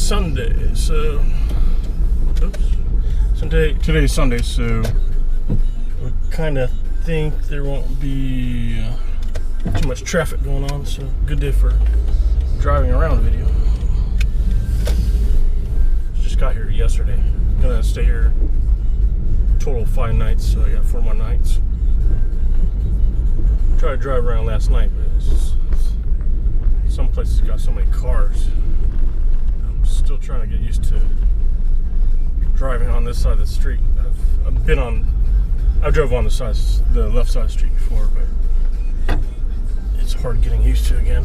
Sunday, so today's Sunday, so we kind of think there won't be too much traffic going on, so good day for driving around video. Just got here yesterday. Gonna stay here total 5 nights, so I got 4 more nights. Tried to drive around last night, but some places got so many cars. I'm still trying to get used to driving on this side of the street. I've drove on the left side of the street before, but it's hard getting used to again.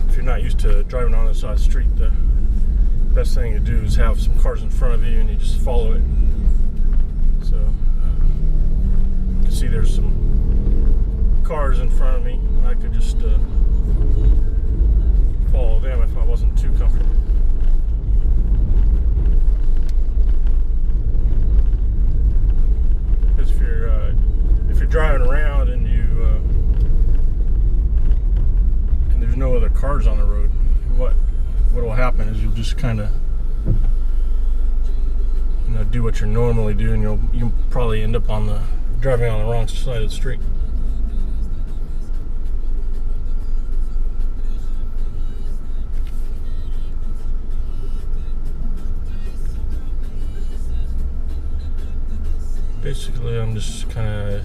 If you're not used to driving on this side of the street, the best thing to do is have some cars in front of you and you just follow it. So you can see there's some cars in front of me. I could just follow them if I wasn't too comfortable. Because if you're driving around and and there's no other cars on the road, what will happen is you'll just kind of do what you normally do, and you'll probably end up driving on the wrong side of the street. Basically, I'm just kind of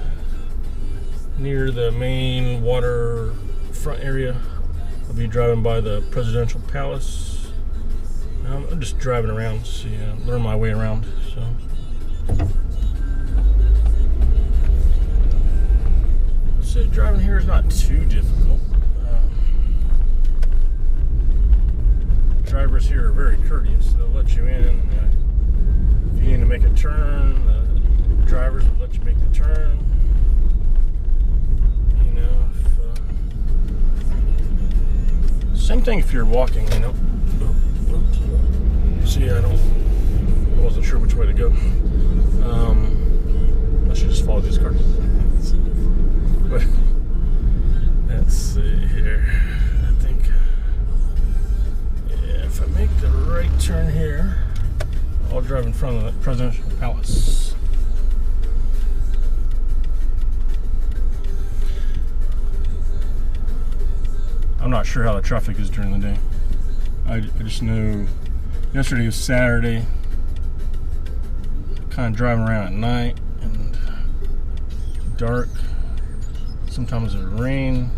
near the main waterfront area. I'll be driving by the presidential palace. I'm just driving around, see, learn my way around. So, let's say driving here is not too difficult. Drivers here are very courteous. They'll let you in. If you need to make a turn, drivers will let you make the turn. Same thing if you're walking, See, I wasn't sure which way to go. I should just follow these cars. But let's see here. I think, if I make the right turn here, I'll drive in front of the presidential palace. I'm not sure how the traffic is during the day. I just know yesterday was Saturday. Kind of driving around at night and dark. Sometimes it would rain.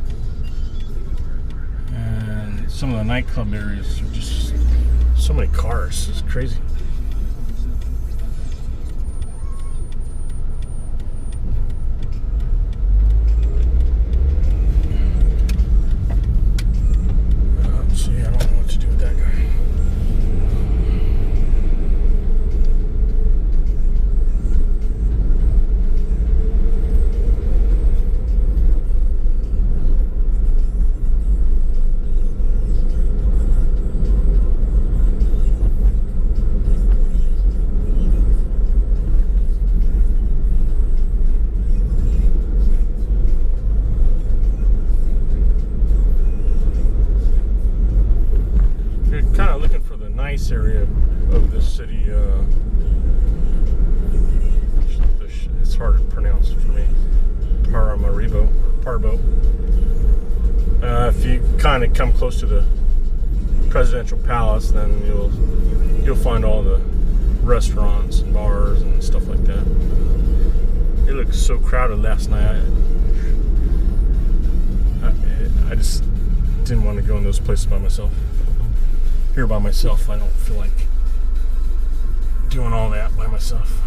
And some of the nightclub areas are just so many cars. It's crazy. Area of this city, it's hard to pronounce for me. Paramaribo. If you kind of come close to the presidential palace, then you'll find all the restaurants and bars and stuff like that. It looked so crowded last night. I just didn't want to go in those places by myself. Here by myself, I don't feel like doing all that by myself.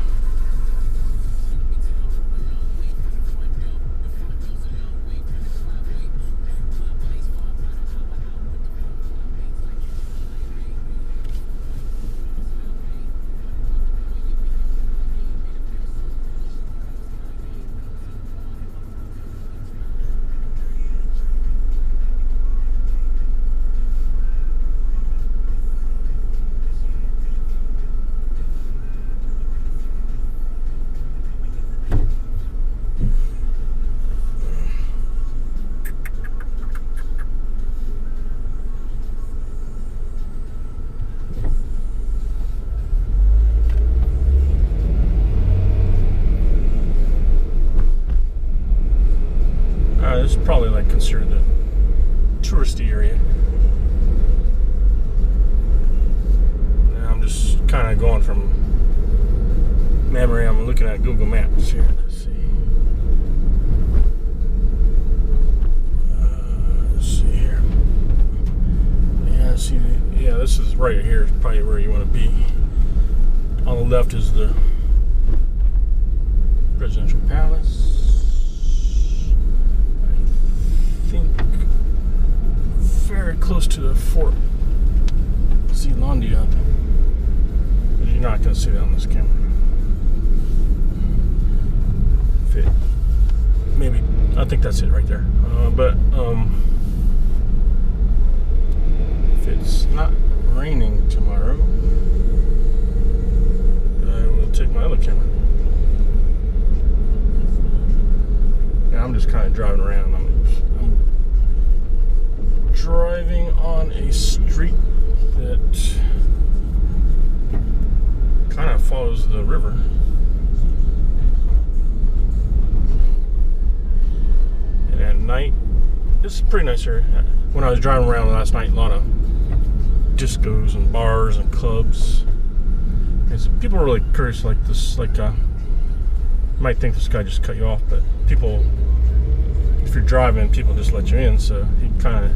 It's probably like considered the touristy area. Now I'm just kind of going from memory. I'm looking at Google Maps here. Let's see. Let's see here. Yeah, see. Yeah, this is right here. Is probably where you want to be. On the left is the presidential palace. I think very close to the Fort Zeelandia. But you're not going to see that on this camera. Fit. Maybe. I think that's it right there. But if it's not raining tomorrow, I will take my other camera. Yeah, I'm just kind of driving around. I'm driving on a street that kind of follows the river. And at night, it's a pretty nice area. When I was driving around last night, a lot of discos and bars and clubs. And so people are really curious, like this, like you might think this guy just cut you off, but people, if you're driving, people just let you in, so he kind of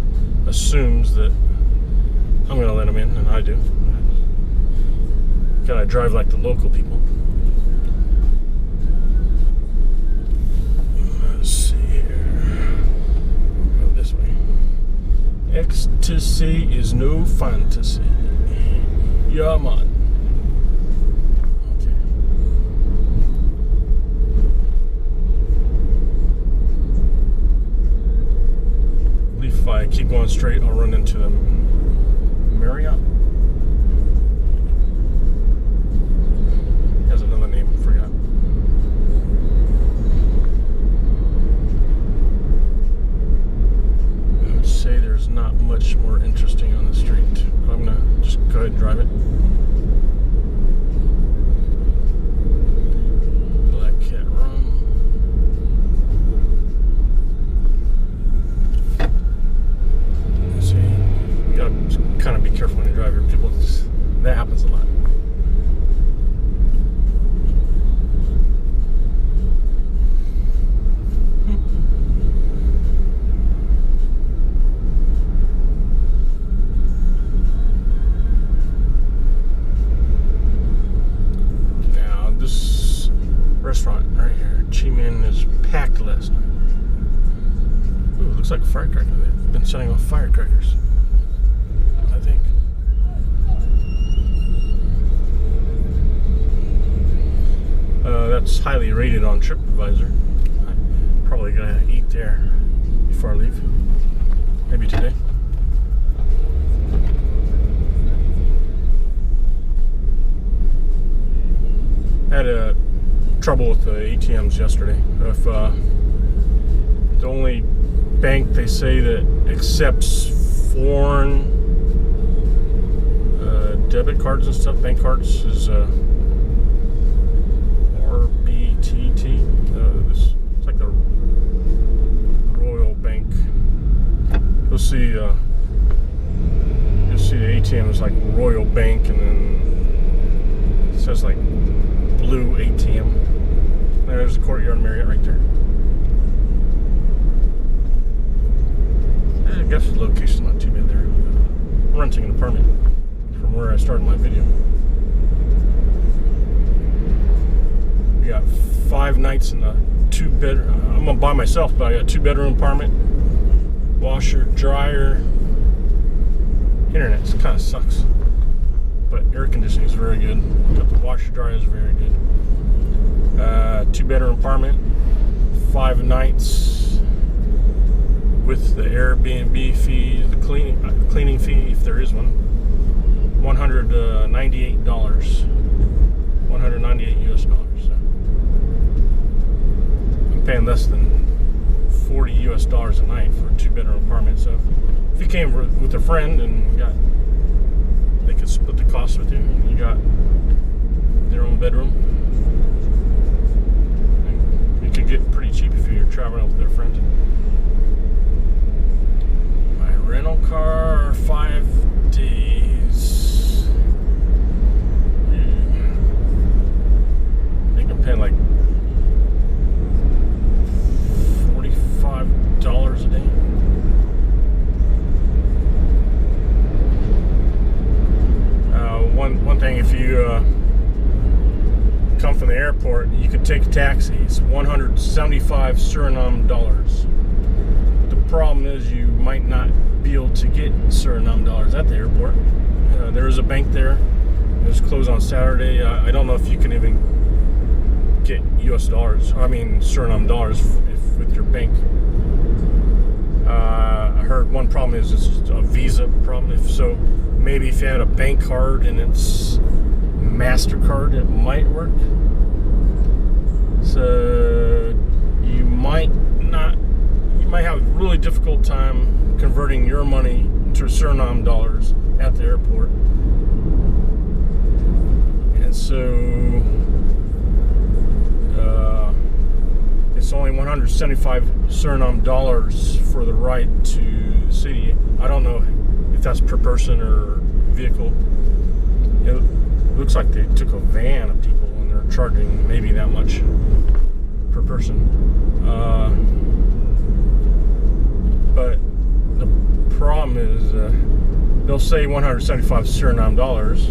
assumes that I'm going to let him in, and I do. Gotta drive like the local people. Let's see here. Go this way. Ecstasy is no fantasy. Yeah, man. If I keep going straight, I'll run into the Marriott. Has another name, forgot. I would say there's not much more interesting on the street, but I'm gonna just go ahead and drive it. Black Cat Rum. Kind of be careful when you drive here. People, that happens a lot. Now this restaurant right here, Chi-Min, is packed last night. Ooh, it looks like a firecracker. They've been setting off firecrackers. I think. That's highly rated on TripAdvisor. I'm probably gonna eat there before I leave. Maybe today. I had trouble with the ATMs yesterday. If the only bank they say that accepts foreign debit cards and stuff, bank cards, is RBTT. It's like the Royal Bank. You'll see the ATM is like Royal Bank, and then it says like Blue ATM. There's the Courtyard Marriott right there. I guess the location's not too bad there. I'm renting an apartment from where I started my video. We got 5 nights in a 2-bedroom. I'm gonna buy myself, but I got a 2-bedroom apartment, washer, dryer, internet. It kind of sucks, but air conditioning is very good. Got the washer, dryer is very good. 2-bedroom apartment, 5 nights with the Airbnb fee, the cleaning fee if there is one. $198. $198 US dollars. So I'm paying less than $40 US dollars a night for a 2-bedroom apartment. So if you came with a friend and they could split the cost with you, and you got their own bedroom, and you could get pretty cheap if you're traveling with their friend. take a taxi. It's 175 Suriname dollars. The problem is you might not be able to get Suriname dollars at the airport. There is a bank there. It was closed on Saturday. I don't know if you can even get U.S. dollars. I mean Suriname dollars with your bank. I heard one problem is it's a Visa problem. If so, maybe if you had a bank card and it's MasterCard, it might work. So you might have a really difficult time converting your money to Suriname dollars at the airport. And so it's only 175 Suriname dollars for the ride to the city. I don't know if that's per person or vehicle. It looks like they took a van of people and they're charging maybe that much per person. But the problem is they'll say 175 Suriname dollars.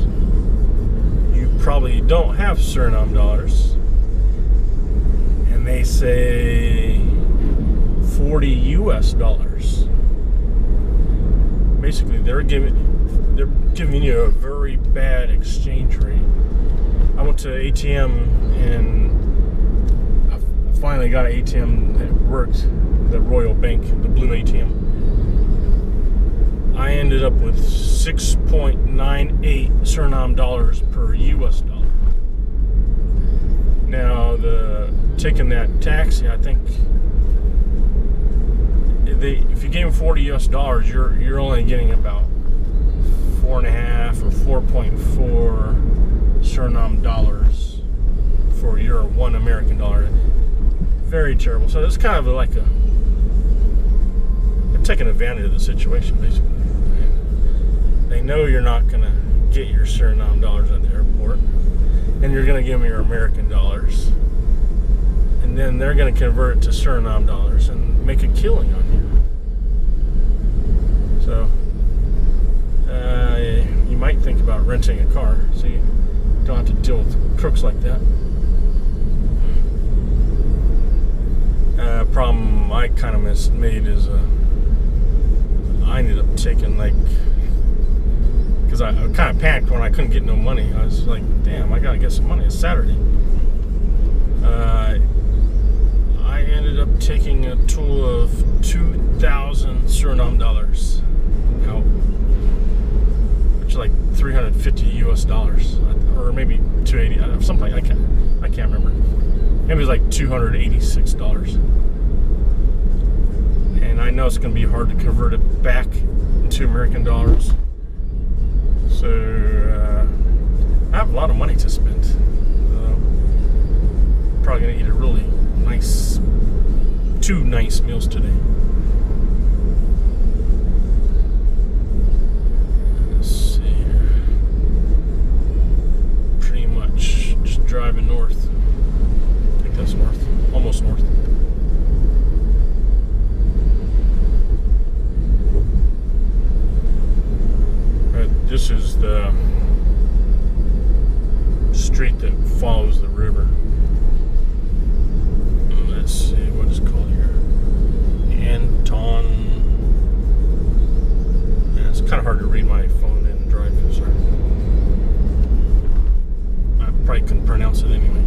You probably don't have Suriname dollars. And they say 40 US dollars. Basically, they're giving you a very bad exchange rate. I went to ATM and I finally got an ATM that worked, the Royal Bank, the blue ATM. I ended up with 6.98 Suriname dollars per US dollar. Now, taking that taxi, I think if you gave them 40 US dollars, you're only getting about 4.5 or 4.4 Suriname dollars for your one American dollar. Very terrible. So it's kind of like they're taking advantage of the situation, basically. They know you're not going to get your Suriname dollars at the airport, and you're going to give them your American dollars, and then they're going to convert it to Suriname dollars and make a killing on you. So you might think about renting a car so you don't have to deal with crooks like that. Problem I kind of made is I ended up taking because I kind of panicked when I couldn't get no money. I was like, damn, I gotta get some money. It's Saturday. I ended up taking a total of 2,000 Suriname dollars out, which is like 350 US dollars, or maybe 280, something. I can't remember. Maybe it was like $286. And I know it's going to be hard to convert it back into American dollars. So I have a lot of money to spend. Probably going to eat a really nice, 2 nice meals today. Let's see here. Pretty much just driving north. I think that's north. Almost north. This is the street that follows the river. Let's see what it's called here. Anton. Yeah, it's kind of hard to read my phone and drive. Sorry. I probably couldn't pronounce it anyway.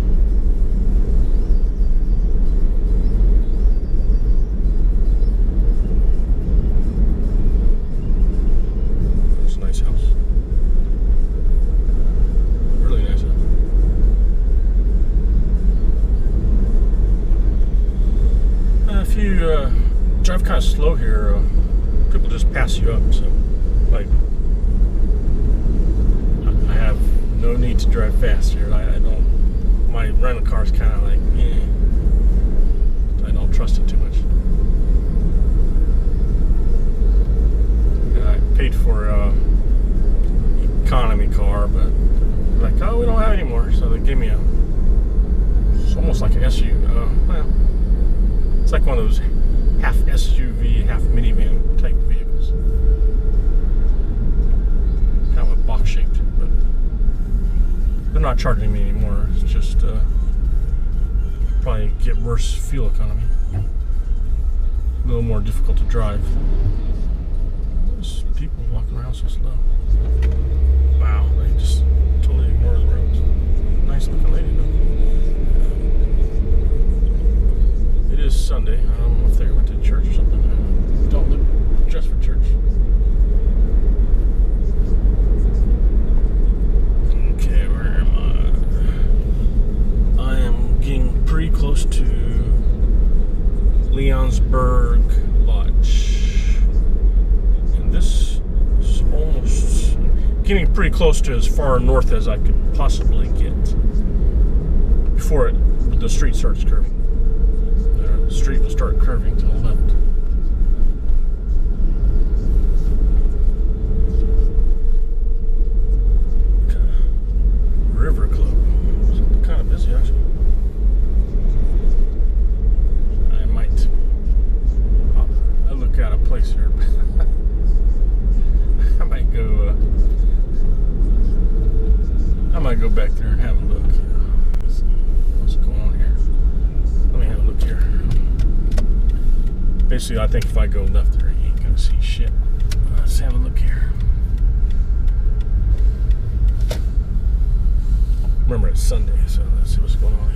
Drive kind of slow here, people just pass you up, so like I have no need to drive fast here. My rental car is kind of like, I don't trust it too much. I paid for economy car, but like, oh, we don't have any more, so they gave me it's almost like an SUV. Well, it's like one of those half SUV, half minivan type vehicles. Kind of a box shaped, but they're not charging me anymore. It's just get worse fuel economy. A little more difficult to drive. There's people walking around so slow. Wow, they just totally ignore the roads. Nice looking lady though. It is Sunday. I don't know if they went to church or something. Don't look dressed for church. Okay, where am I? I am getting pretty close to Leonsburg Lodge. And this is almost getting pretty close to as far north as I could possibly get before the street starts curving. The street will start curving to the left. River Club. It's kind of busy actually. I look at a place here. I might go back there and have a look. What's going on here? Let me have a look here. Basically, I think if I go left there, you ain't gonna see shit. Let's have a look here. Remember, it's Sunday, so let's see what's going on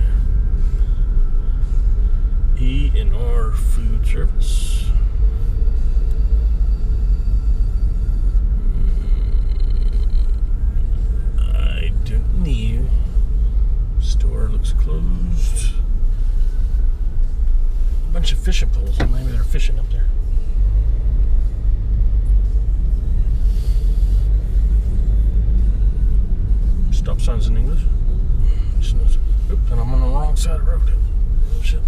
here. E&R Food Service. I don't know. Store looks closed. A bunch of fishing poles. Maybe they're fishing up there. Stop signs in English. Oops, and I'm on the wrong side of the road. Oh shit.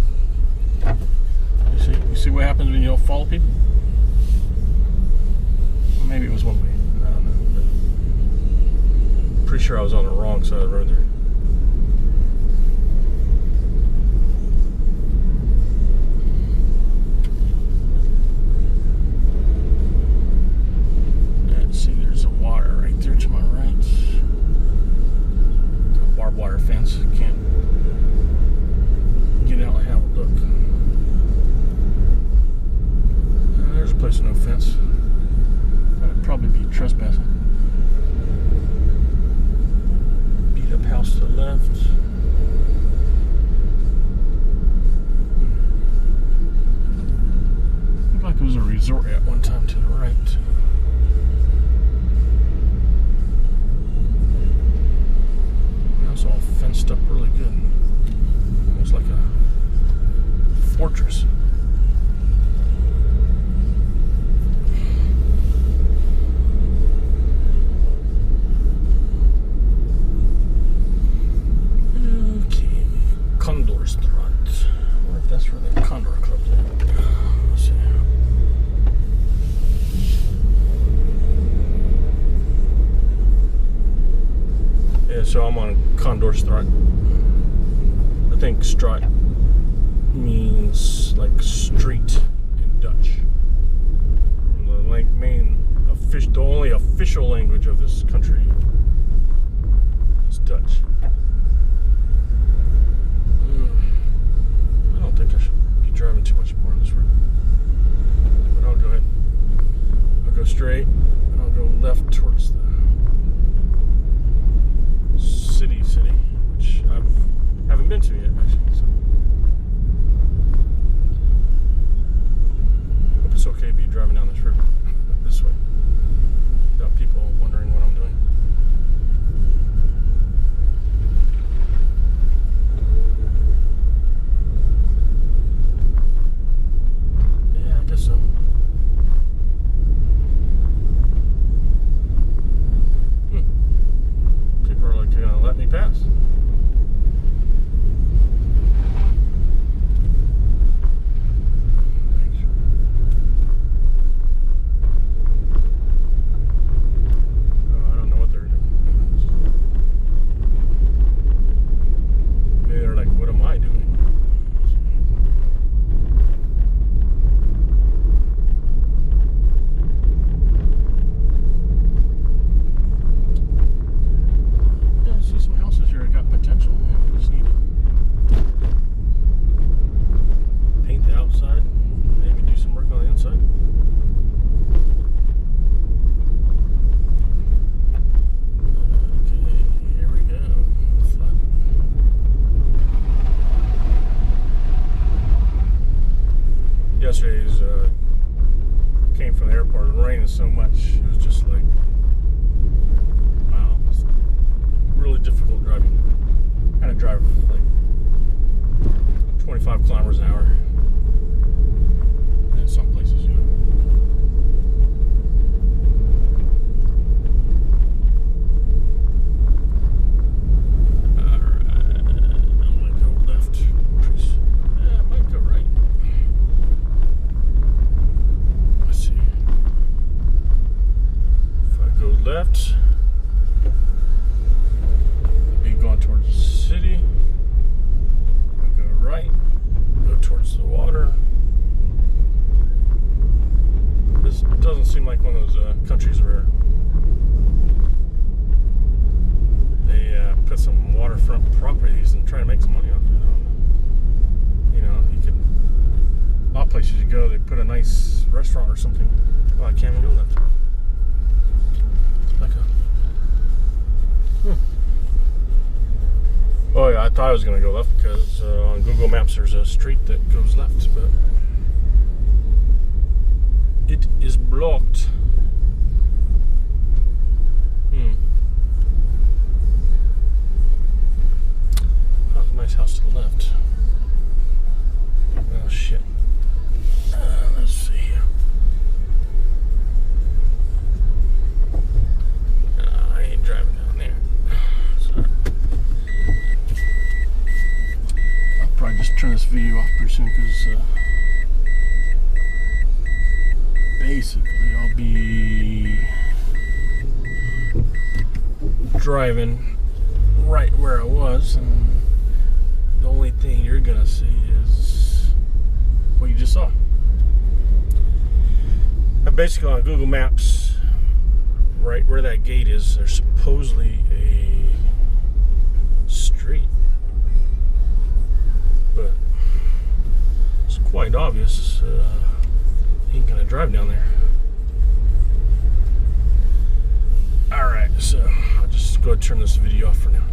You see what happens when you don't follow people? Well, maybe it was one way. I don't know. But pretty sure I was on the wrong side of the road there. Let's see, there's a water right there to my right. A barbed wire fence. Can't get out and have a look. There's a place with no fence. That'd probably be trespassing. Beat up house to the left. Looked like it was a resort at one time to the right. That's all fenced up really good. Looks like a fortress. Okay, Condor's Throat. I wonder if that's where the Condor Club's at. Let's see. Yeah, so I'm on Condor's Throat. I think Straat means like street in Dutch. The only official language of this country is Dutch. I don't think I should be driving too much more on this road. But I'll go ahead. I'll go straight and I'll go left towards the city, which I haven't been to yet actually. So. Hope it's okay to be driving down this road this way without people wondering what I'm doing. yesterday's came from the airport. It was raining so much, it was just like, wow, it's really difficult driving. I had to drive like 25 kilometers an hour in some places, you know. Left, be going towards the city. I'll go right, go towards the water. This doesn't seem like one of those countries where they put some waterfront properties and try to make some money off it. You know, you could, a lot of places you go, they put a nice restaurant or something. Oh, I can't even go left. Oh yeah, I thought I was going to go left because on Google Maps there's a street that goes left, but it is blocked. Oh, nice house to the left. Oh shit. Let's see here. I ain't driving down there. Sorry. I'll probably just turn this video off pretty soon because basically I'll be driving right where I was, and the only thing you're gonna see is what you just saw. And basically on Google Maps, right where that gate is, there's supposedly a street, but it's quite obvious you ain't gonna drive down there. Alright, so I'll just go ahead and turn this video off for now.